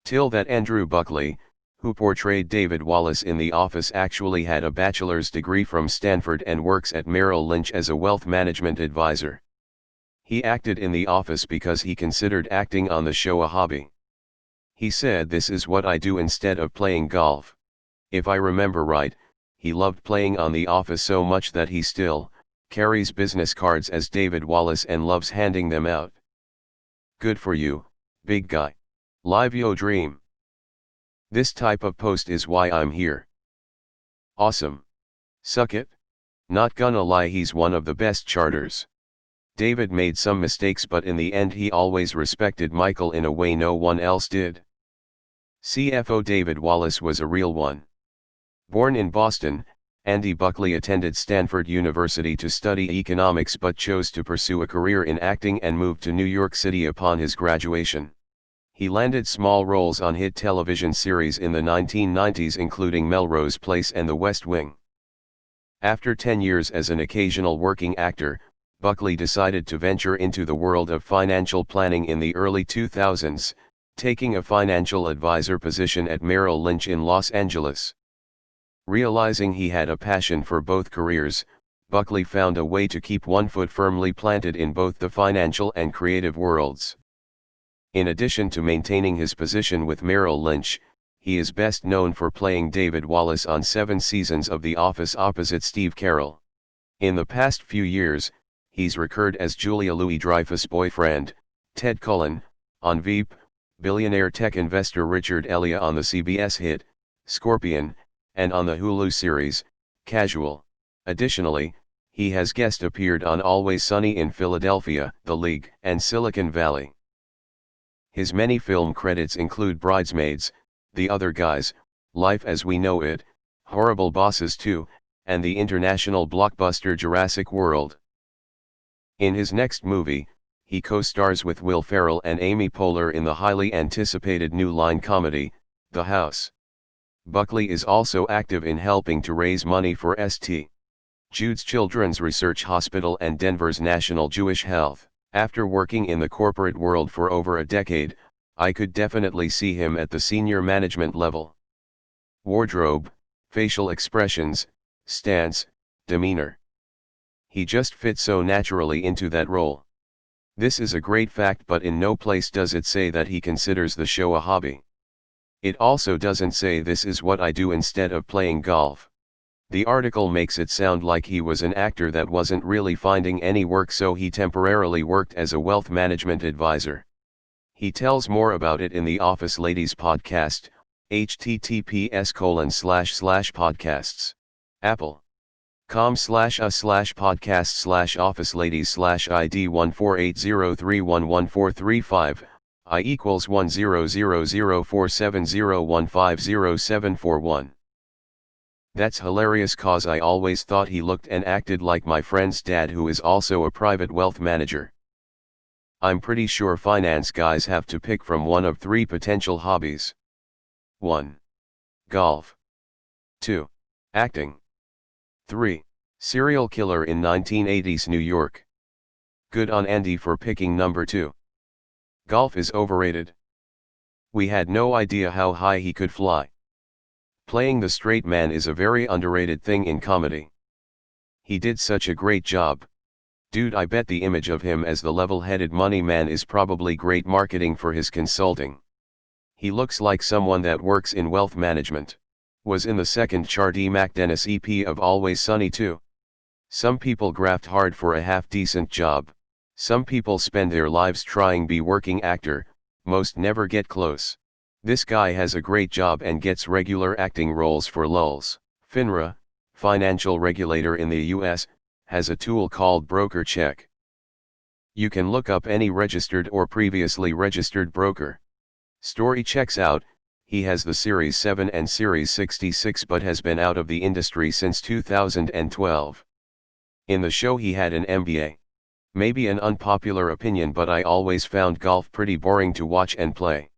TIL that Andrew Buckley, who portrayed David Wallace in The Office, actually had a bachelor's degree from Stanford and works at Merrill Lynch as a wealth management advisor. He acted in The Office because he considered acting on the show a hobby. He said, "This is what I do instead of playing golf." If I remember right, he loved playing on The Office so much that he still carries business cards as David Wallace and loves handing them out. Good for you, big guy. Live your dream. This type of post is why I'm here. Awesome. Suck it? Not gonna lie, he's one of the best charters. David made some mistakes, but in the end he always respected Michael in a way no one else did. CFO David Wallace was a real one. Born in Boston, Andy Buckley attended Stanford University to study economics but chose to pursue a career in acting and moved to New York City upon his graduation. He landed small roles on hit television series in the 1990s, including Melrose Place and The West Wing. After 10 years as an occasional working actor, Buckley decided to venture into the world of financial planning in the early 2000s, taking a financial advisor position at Merrill Lynch in Los Angeles. Realizing he had a passion for both careers, Buckley found a way to keep one foot firmly planted in both the financial and creative worlds. In addition to maintaining his position with Merrill Lynch, he is best known for playing David Wallace on 7 seasons of The Office opposite Steve Carell. In the past few years, he's recurred as Julia Louis-Dreyfus' boyfriend, Ted Cullen, on Veep, billionaire tech investor Richard Elliott on the CBS hit, Scorpion, and on the Hulu series, Casual. Additionally, he has guest appeared on Always Sunny in Philadelphia, The League, and Silicon Valley. His many film credits include Bridesmaids, The Other Guys, Life as We Know It, Horrible Bosses 2, and the international blockbuster Jurassic World. In his next movie, he co-stars with Will Ferrell and Amy Poehler in the highly anticipated New Line comedy, The House. Buckley is also active in helping to raise money for St. Jude's Children's Research Hospital and Denver's National Jewish Health. After working in the corporate world for over a decade, I could definitely see him at the senior management level. Wardrobe, facial expressions, stance, demeanor. He just fits so naturally into that role. This is a great fact, but in no place does it say that he considers the show a hobby. It also doesn't say "this is what I do instead of playing golf." The article makes it sound like he was an actor that wasn't really finding any work, so he temporarily worked as a wealth management advisor. He tells more about it in the Office Ladies podcast, https://podcasts. apple.com/a/podcast/officeladies/ID 14803114335. I equals 1000470150741. That's hilarious, cause I always thought he looked and acted like my friend's dad, who is also a private wealth manager. I'm pretty sure finance guys have to pick from one of 3 potential hobbies. 1. Golf. 2. Acting. 3. Serial killer in 1980s New York. Good on Andy for picking number 2. Golf is overrated. We had no idea how high he could fly. Playing the straight man is a very underrated thing in comedy. He did such a great job. Dude, I bet the image of him as the level-headed money man is probably great marketing for his consulting. He looks like someone that works in wealth management. Was in the second Charlie McDennis EP of Always Sunny too. Some people graft hard for a half-decent job. Some people spend their lives trying be working actor, most never get close. This guy has a great job and gets regular acting roles for lulz. FINRA, financial regulator in the US, has a tool called Broker Check. You can look up any registered or previously registered broker. Story checks out, he has the Series 7 and Series 66 but has been out of the industry since 2012. In the show he had an MBA. Maybe an unpopular opinion, but I always found golf pretty boring to watch and play.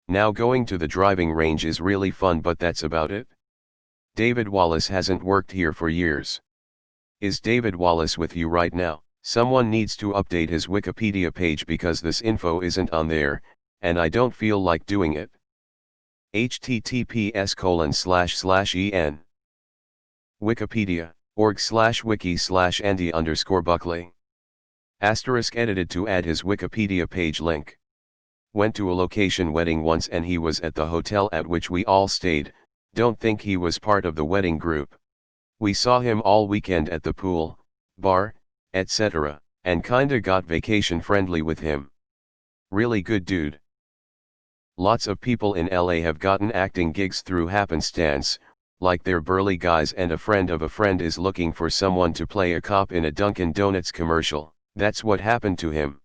Now going to the driving range is really fun, but that's about it. David Wallace hasn't worked here for years. Is David Wallace with you right now? Someone needs to update his Wikipedia page because this info isn't on there, and I don't feel like doing it. https://en Wikipedia.org/wiki/Andy_Buckley * edited to add his Wikipedia page link. Went to a location wedding once and he was at the hotel at which we all stayed. Don't think he was part of the wedding group. We saw him all weekend at the pool, bar, etc., and kinda got vacation friendly with him. Really good dude. Lots of people in LA have gotten acting gigs through happenstance, like they're burly guys and a friend of a friend is looking for someone to play a cop in a Dunkin' Donuts commercial. That's what happened to him.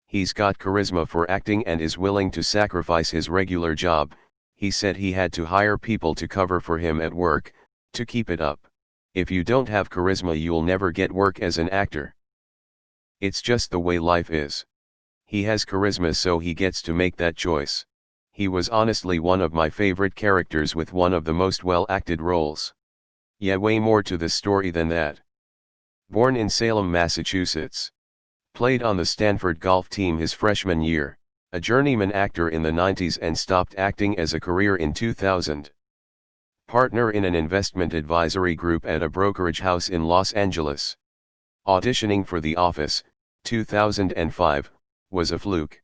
He's got charisma for acting and is willing to sacrifice his regular job. He said he had to hire people to cover for him at work, to keep it up. If you don't have charisma, you'll never get work as an actor. It's just the way life is. He has charisma, so he gets to make that choice. He was honestly one of my favorite characters with one of the most well-acted roles. Yeah, way more to the story than that. Born in Salem, Massachusetts. Played on the Stanford golf team his freshman year, a journeyman actor in the 90s and stopped acting as a career in 2000. Partner in an investment advisory group at a brokerage house in Los Angeles. Auditioning for The Office, 2005, was a fluke.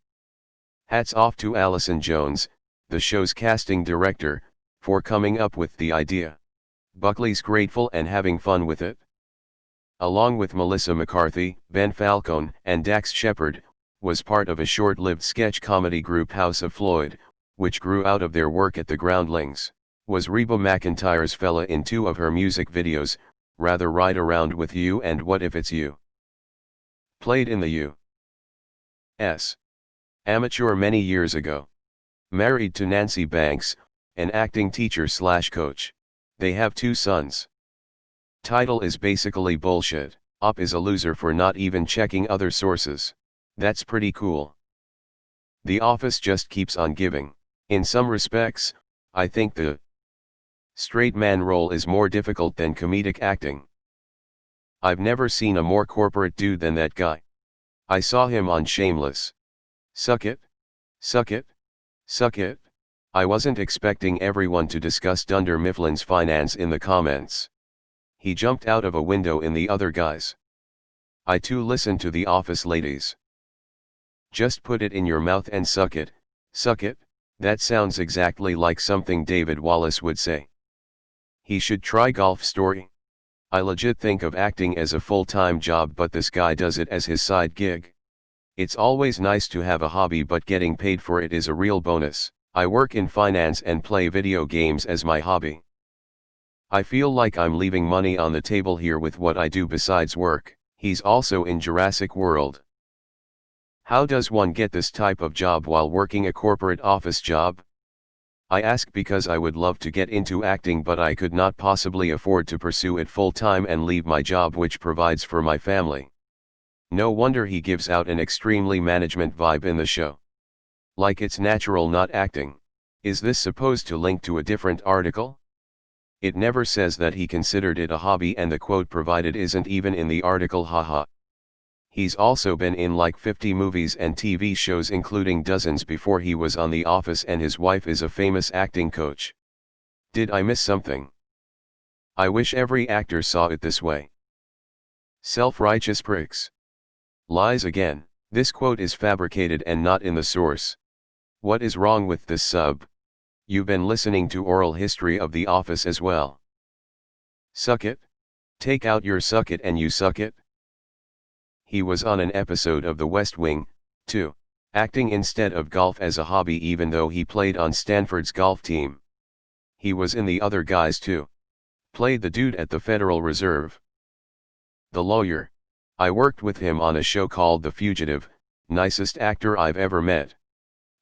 Hats off to Allison Jones, the show's casting director, for coming up with the idea. Buckley's grateful and having fun with it. Along with Melissa McCarthy, Ben Falcone, and Dax Shepard, was part of a short-lived sketch comedy group House of Floyd, which grew out of their work at the Groundlings. Was Reba McEntire's fella in 2 of her music videos, Rather Ride Around With You and What If It's You. Played in the U.S. Amateur many years ago. Married to Nancy Banks, an acting teacher/coach. They have 2 sons. Title is basically bullshit. Op is a loser for not even checking other sources. That's pretty cool. The Office just keeps on giving. In some respects, I think the straight man role is more difficult than comedic acting. I've never seen a more corporate dude than that guy. I saw him on Shameless. Suck it. Suck it. Suck it. I wasn't expecting everyone to discuss Dunder Mifflin's finance in the comments. He jumped out of a window in the other guys. I too listen to The Office ladies. Just put it in your mouth and suck it, suck it. That sounds exactly like something David Wallace would say. He should try Golf Story. I legit think of acting as a full-time job, but this guy does it as his side gig. It's always nice to have a hobby, but getting paid for it is a real bonus. I work in finance and play video games as my hobby. I feel like I'm leaving money on the table here with what I do besides work. He's also in Jurassic World. How does one get this type of job while working a corporate office job? I ask because I would love to get into acting, but I could not possibly afford to pursue it full-time and leave my job which provides for my family. No wonder he gives out an extremely management vibe in the show. Like it's natural, not acting. Is this supposed to link to a different article? It never says that he considered it a hobby, and the quote provided isn't even in the article, haha. He's also been in like 50 movies and TV shows, including dozens before he was on The Office, and his wife is a famous acting coach. Did I miss something? I wish every actor saw it this way. Self-righteous pricks. Lies again. This quote is fabricated and not in the source. What is wrong with this sub? You've been listening to oral history of The Office as well. Suck it? Take out your suck it and you suck it? He was on an episode of The West Wing, too, acting instead of golf as a hobby, even though he played on Stanford's golf team. He was in The Other Guys too. Played the dude at the Federal Reserve. The lawyer. I worked with him on a show called The Fugitive. Nicest actor I've ever met.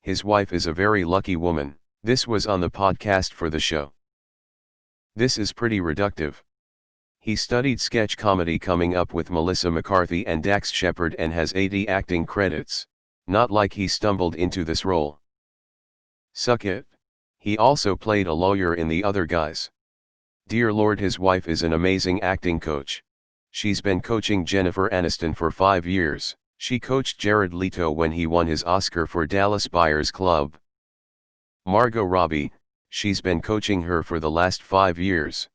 His wife is a very lucky woman. This was on the podcast for the show. This is pretty reductive. He studied sketch comedy coming up with Melissa McCarthy and Dax Shepard and has 80 acting credits. Not like he stumbled into this role. Suck it. He also played a lawyer in The Other Guys. Dear Lord, his wife is an amazing acting coach. She's been coaching Jennifer Aniston for 5 years. She coached Jared Leto when he won his Oscar for Dallas Buyers Club. Margot Robbie, She's been coaching her for the last 5 years.